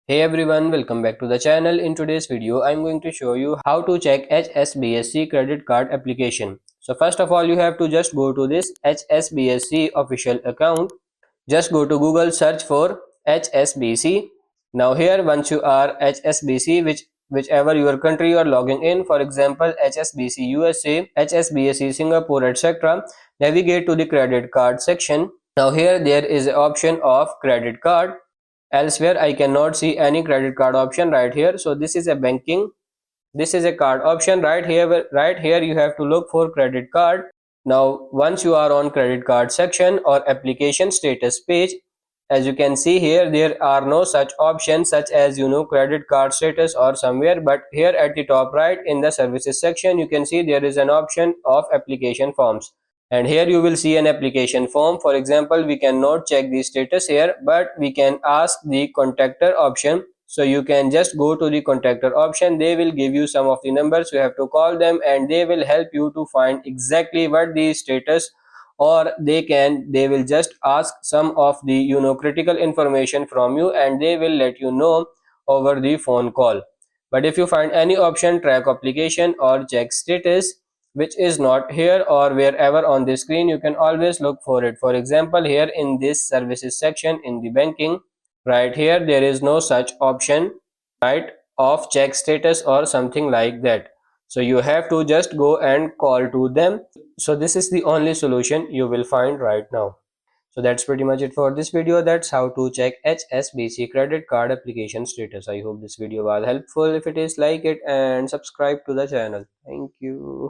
Hey everyone, welcome back to the channel. In today's video, I'm going to show you how to check HSBC credit card application. So first of all, you have to just go to this HSBC official account. Just go to Google, search for HSBC. Now here, once you are HSBC, whichever your country you are logging in, for example HSBC USA, HSBC Singapore, etc., navigate to the credit card section. Now here there is an option of credit card. Elsewhere I cannot see any credit card option right here. So this is a banking, this is a card option. Right here you have to look for credit card. Now once you are on credit card section or application status page, as you can see here, there are no such options such as credit card status or somewhere, but here at the top right in the services section you can see there is an option of application forms, and here you will see an application form. For example, we cannot check the status here, but we can ask the contactor option. So you can just go to the contactor option. They will give you some of the numbers. You have to call them and they will help you to find exactly what the status, or they will just ask some of the critical information from you, and they will let you know over the phone call. But if you find any option, track application or check status, which is not here or wherever on the screen, you can always look for it. For example, here in this services section in the banking, right here there is no such option, right, of check status or something like that. So you have to just go and call to them. So this is the only solution you will find right now. So that's pretty much it for this video. That's how to check HSBC credit card application status. I hope this video was helpful. If it is, like it and subscribe to the channel. Thank you.